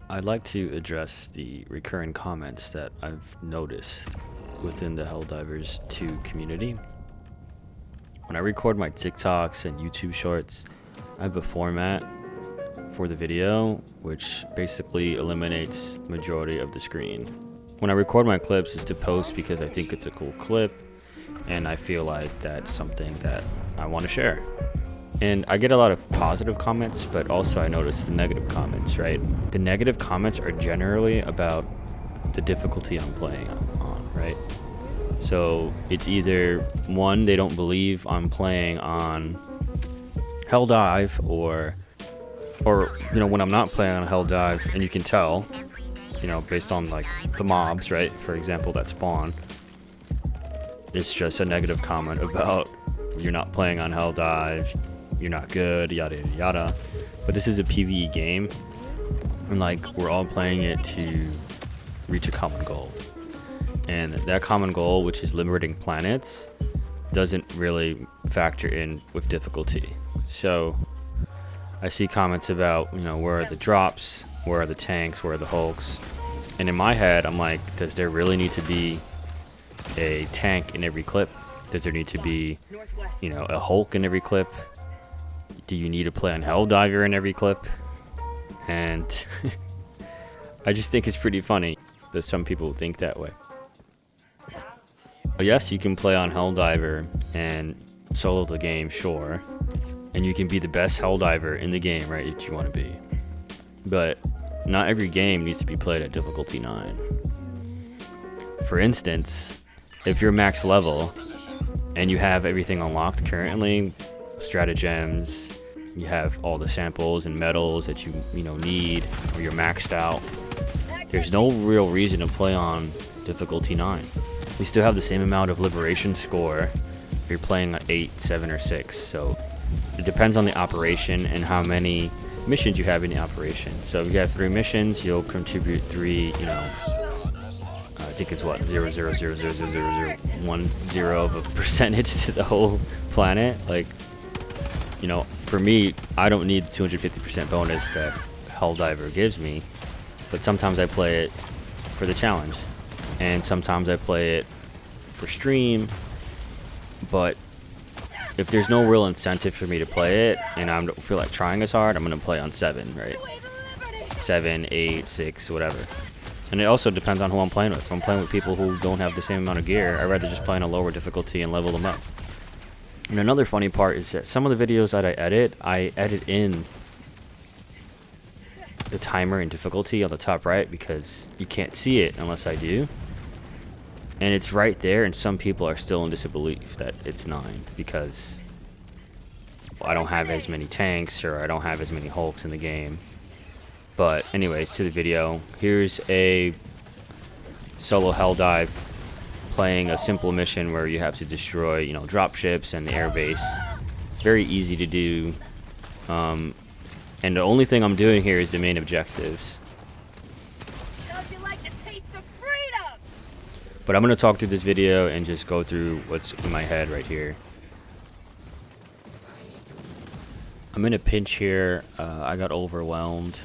I'd like to address the recurring comments that I've noticed within the Helldivers 2 community. When I record my TikToks and YouTube shorts, I have a format for the video which basically eliminates majority of the screen. When I record my clips, it's to post because I think it's a cool clip and I feel like that's something that I want to share. And I get a lot of positive comments, but also I notice the negative comments, right? The negative comments are generally about the difficulty I'm playing on, right? So it's either one, they don't believe I'm playing on Helldive, or you know, when I'm not playing on Helldive, and you can tell, you know, based on like the mobs, right? For example, that spawn, it's just a negative comment about you're not playing on Helldive, you're not good, yada yada yada. But this is a PvE game, and like we're all playing it to reach a common goal, and that common goal, which is liberating planets, doesn't really factor in with difficulty. So I see comments about, you know, where are the drops, where are the tanks, where are the hulks, and in my head I'm like, does there really need to be a tank in every clip? Does there need to be, you know, a hulk in every clip? Do you need to play on Helldiver in every clip? And I just think it's pretty funny that some people think that way. But yes, you can play on Helldiver and solo the game, sure. And you can be the best Helldiver in the game, right, that you want to be. But not every game needs to be played at difficulty 9. For instance, if you're max level and you have everything unlocked currently, stratagems, you have all the samples and medals that you need, or you're maxed out, there's no real reason to play on difficulty 9. We still have the same amount of liberation score if you're playing at 8, 7, or 6. So it depends on the operation and how many missions you have in the operation. So if you have 3 missions, you'll contribute 3, you know, I think it's what, 0.0000010 of a percentage to the whole planet. Like, you know, for me, I don't need the 250% bonus that Helldiver gives me, but sometimes I play it for the challenge, and sometimes I play it for stream. But if there's no real incentive for me to play it, and I don't feel like trying as hard, I'm gonna play on 7, right? 7, 8, 6, whatever. And it also depends on who I'm playing with. If I'm playing with people who don't have the same amount of gear, I'd rather just play on a lower difficulty and level them up. And another funny part is that some of the videos that I edit in the timer and difficulty on the top right, because you can't see it unless I do. And it's right there, and some people are still in disbelief that it's 9 because I don't have as many tanks or I don't have as many hulks in the game. But anyways, to the video. Here's a solo Helldive playing a simple mission where you have to destroy, you know, dropships and the airbase. Very easy to do. And the only thing I'm doing here is the main objectives. But I'm going to talk through this video and just go through what's in my head right here. I'm in a pinch here. I got overwhelmed.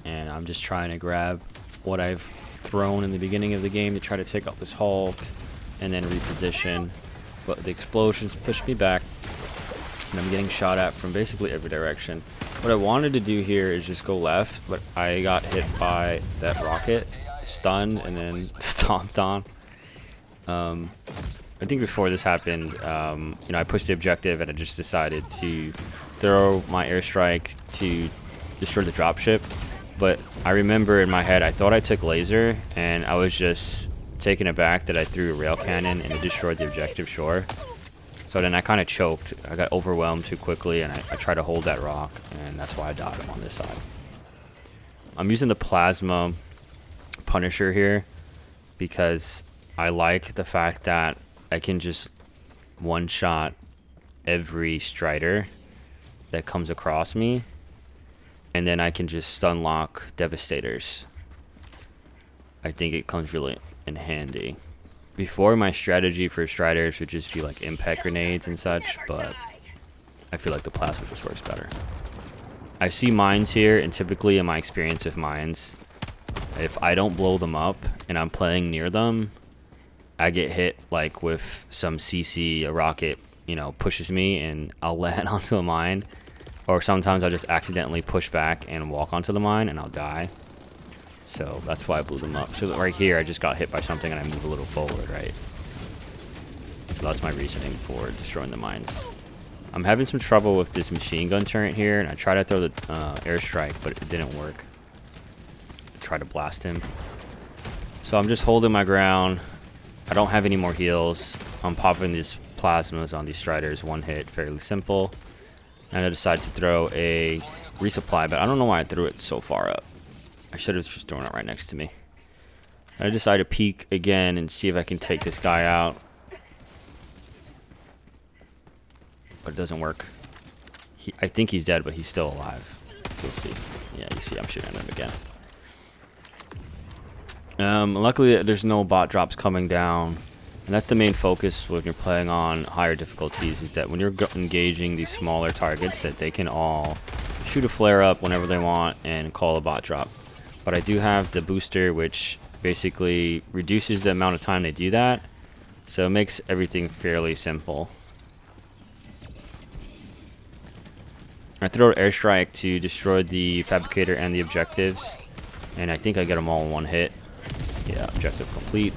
And I'm just trying to grab what I've thrown in the beginning of the game to try to take out this Hulk and then reposition. But the explosions pushed me back. And I'm getting shot at from basically every direction. What I wanted to do here is just go left, but I got hit by that rocket, stunned, and then stomped on. I think before this happened, you know, I pushed the objective and I just decided to throw my airstrike to destroy the dropship. But I remember in my head, I thought I took laser, and I was just taken aback that I threw a rail cannon and it destroyed the objective, sure. So then I kind of choked. I got overwhelmed too quickly, and I tried to hold that rock, and that's why I died on this side. I'm using the plasma Punisher here because I like the fact that I can just one-shot every Strider that comes across me, and then I can just stun lock Devastators. I think it comes really in handy. Before, my strategy for Striders would just be like impact grenades and such, but I feel like the plasma just works better. I see mines here, and typically in my experience with mines, if I don't blow them up and I'm playing near them, I get hit like with some CC, a rocket, you know, pushes me and I'll land onto a mine. Or sometimes I just accidentally push back and walk onto the mine and I'll die. So that's why I blew them up. So right here I just got hit by something and I move a little forward, right? So that's my reasoning for destroying the mines. I'm having some trouble with this machine gun turret here, and I tried to throw the airstrike, but it didn't work. I tried to blast him. So I'm just holding my ground. I don't have any more heals. I'm popping these plasmas on these striders, one hit, fairly simple. And I decided to throw a resupply, but I don't know why I threw it so far up. I should have just thrown it right next to me. I decided to peek again and see if I can take this guy out. But it doesn't work. I think he's dead, but he's still alive. We'll see. Yeah, you see I'm shooting at him again. Luckily, there's no bot drops coming down. And that's the main focus when you're playing on higher difficulties, is that when you're engaging these smaller targets, that they can all shoot a flare up whenever they want and call a bot drop. But I do have the booster, which basically reduces the amount of time they do that. So it makes everything fairly simple. I throw an airstrike to destroy the fabricator and the objectives, and I think I get them all in one hit. Yeah, objective complete.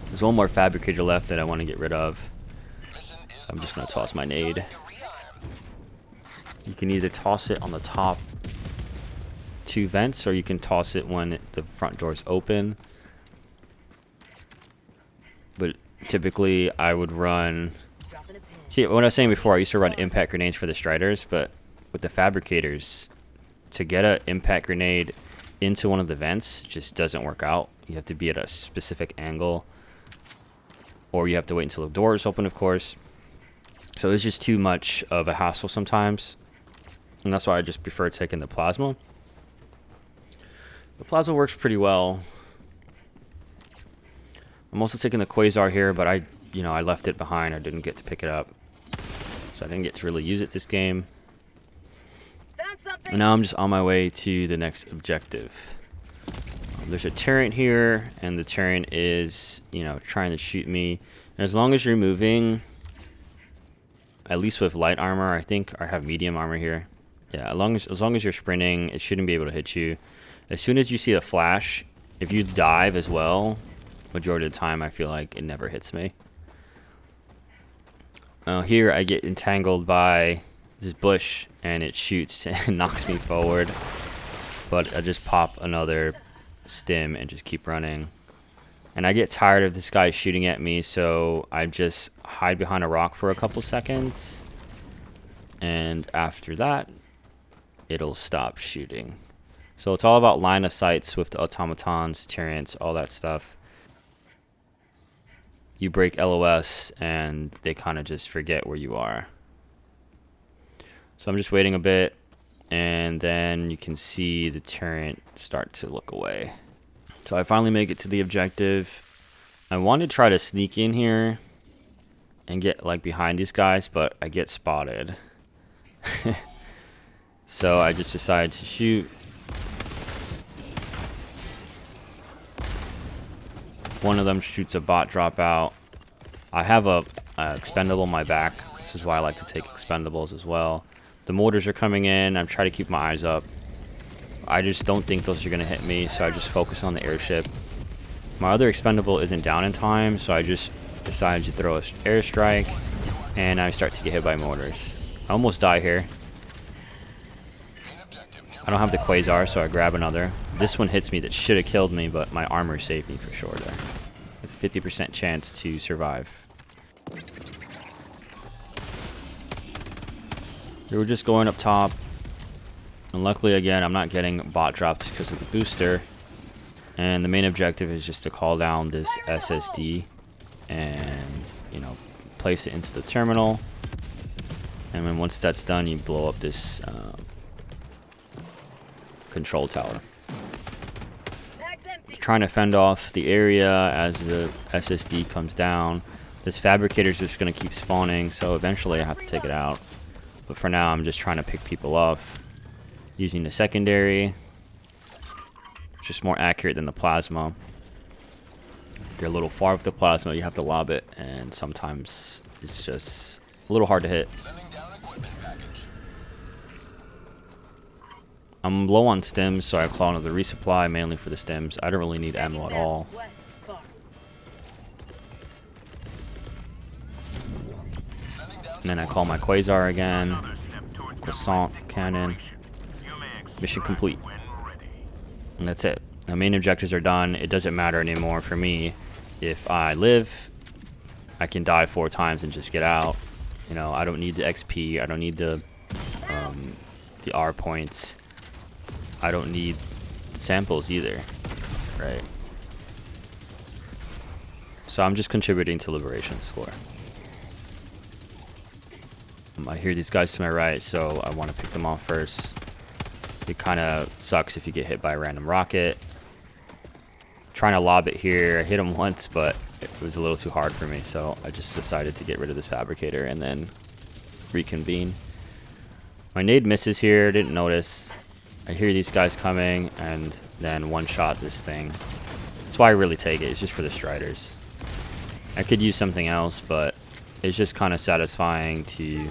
There's one more fabricator left that I want to get rid of, so I'm just going to toss my nade. You can either toss it on the top 2 vents, or you can toss it when the front door's open. But typically I would run... See, what I was saying before, I used to run impact grenades for the striders, but with the fabricators, to get an impact grenade into one of the vents just doesn't work out. You have to be at a specific angle, or you have to wait until the door is open, of course. So it's just too much of a hassle sometimes, and that's why I just prefer taking the plasma. The plasma works pretty well. I'm also taking the quasar here, but I left it behind. I didn't get to pick it up, so I didn't get to really use it this game. And now I'm just on my way to the next objective. There's a turret here, and the turret is, trying to shoot me. And as long as you're moving, at least with light armor, I think I have medium armor here. Yeah, as long as you're sprinting, it shouldn't be able to hit you. As soon as you see a flash, if you dive as well, majority of the time I feel like it never hits me. Here I get entangled by this bush, and it shoots and knocks me forward. But I just pop another stim and just keep running. And I get tired of this guy shooting at me, so I just hide behind a rock for a couple seconds. And after that, it'll stop shooting. So it's all about line of sights with the automatons, turrets, all that stuff. You break LOS and they kind of just forget where you are. So I'm just waiting a bit, and then you can see the turret start to look away. So I finally make it to the objective. I want to try to sneak in here and get like behind these guys, but I get spotted. So I just decided to shoot. One of them shoots a bot drop out. I have a expendable on my back. This is why I like to take expendables as well. The mortars are coming in. I'm trying to keep my eyes up. I just don't think those are going to hit me, so I just focus on the airship. My other expendable isn't down in time, so I just decided to throw an airstrike, and I start to get hit by mortars. I almost die here. I don't have the quasar, so I grab another. This one hits me that should have killed me, but my armor saved me for sure there. With 50% chance to survive. We were just going up top. And luckily, again, I'm not getting bot drops because of the booster. And the main objective is just to call down this SSD and, place it into the terminal. And then once that's done, you blow up this control tower. Trying to fend off the area as the SSD comes down. This fabricator's just going to keep spawning, so eventually I have to take it out. But for now, I'm just trying to pick people off. using the secondary. It's just more accurate than the plasma. They're a little far with the plasma, you have to lob it, and sometimes it's just a little hard to hit. I'm low on stems, so I call another resupply mainly for the stems. I don't really need ammo at all. And then I call my Quasar again. Croissant cannon. Mission complete. And that's it. The main objectives are done. It doesn't matter anymore for me. If I live, I can die 4 times and just get out. You know, I don't need the XP. I don't need the R points. I don't need samples either, right? So I'm just contributing to Liberation score. I hear these guys to my right, so I want to pick them off first. It kind of sucks if you get hit by a random rocket. Trying to lob it here. I hit him once, but it was a little too hard for me, so I just decided to get rid of this fabricator and then reconvene. My nade misses here, didn't notice. I hear these guys coming and then one-shot this thing. That's why I really take it. It's just for the striders. I could use something else, but it's just kind of satisfying to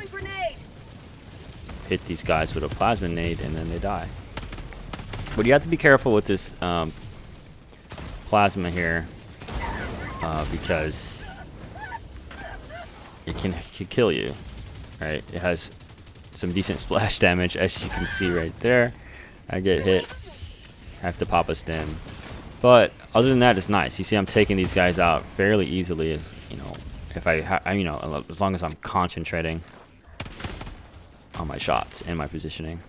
hit these guys with a plasma nade and then they die. But you have to be careful with this plasma here because it can kill you, right? It has some decent splash damage, as you can see right there. I get hit, I have to pop a stem. But other than that, it's nice. You see, I'm taking these guys out fairly easily, as you know, if you know, as long as I'm concentrating on my shots and my positioning.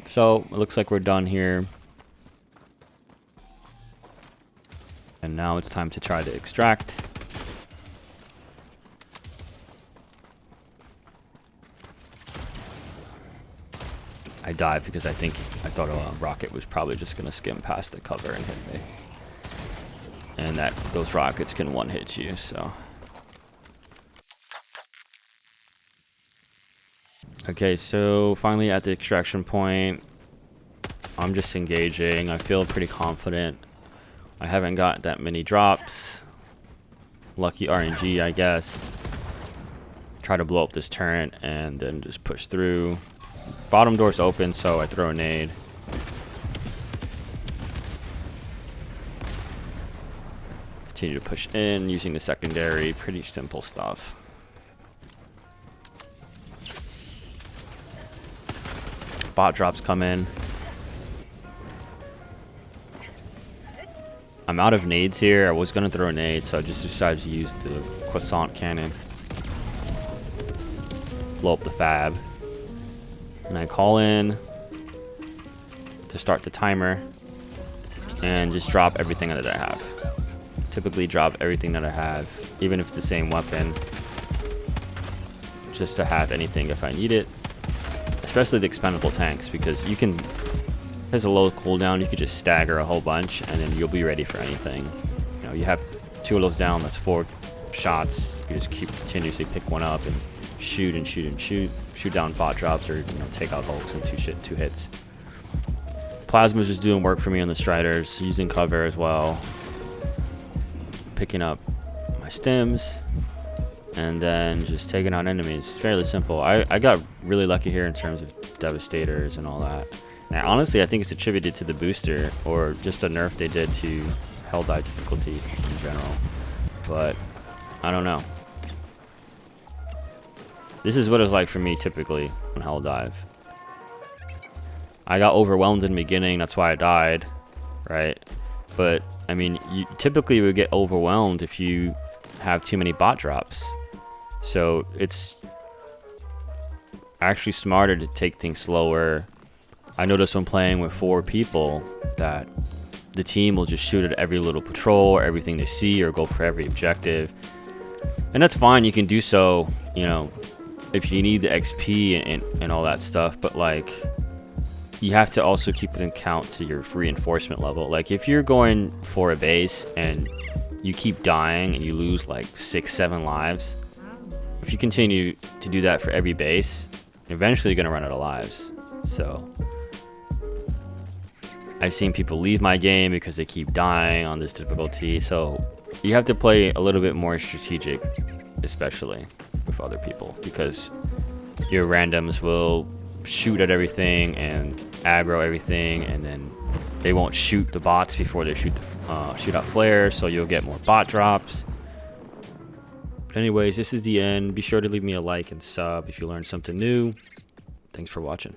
So it looks like we're done here. And now it's time to try to extract. I died because I thought a rocket was probably just gonna skim past the cover and hit me. And that those rockets can one-hit you, so. Okay, so finally at the extraction point, I'm just engaging. I feel pretty confident. I haven't got that many drops. Lucky RNG, I guess. Try to blow up this turret and then just push through. Bottom door's open, so I throw a nade. Continue to push in using the secondary. Pretty simple stuff. Bot drops come in. I'm out of nades here. I was gonna throw a nade, so I just decided to use the croissant cannon. Blow up the fab. And I call in to start the timer and just drop everything that I have. Typically drop everything that I have, even if it's the same weapon, just to have anything if I need it. Especially the expendable tanks, because you can, there's a low cooldown, you could just stagger a whole bunch and then you'll be ready for anything. You know, you have 2 of those down, that's 4 shots. You just keep continuously pick one up and shoot and shoot and shoot. Shoot down bot drops, or you know, take out hulks in 2 hits. Plasma's just doing work for me on the striders, using cover as well. Picking up my stems and then just taking out enemies. Fairly simple. I got really lucky here in terms of devastators and all that. Now honestly, I think it's attributed to the booster or just a nerf they did to Helldive difficulty in general, but I don't know. This is what it's like for me typically on Helldive. I got overwhelmed in the beginning, that's why I died, right? But I mean, you typically would get overwhelmed if you have too many bot drops. So it's actually smarter to take things slower. I noticed when playing with 4 people that the team will just shoot at every little patrol or everything they see or go for every objective. And that's fine, you can do so, you know, if you need the XP and all that stuff, but like you have to also keep it in count to your reinforcement level. Like if you're going for a base and you keep dying and you lose like 6-7 lives, if you continue to do that for every base, eventually you're gonna run out of lives. So I've seen people leave my game because they keep dying on this difficulty. So you have to play a little bit more strategic, especially with other people, because your randoms will shoot at everything and aggro everything, and then they won't shoot the bots before they shoot out flares, so you'll get more bot drops. But anyways, this is the end. Be sure to leave me a like and sub if you learned something new. Thanks for watching.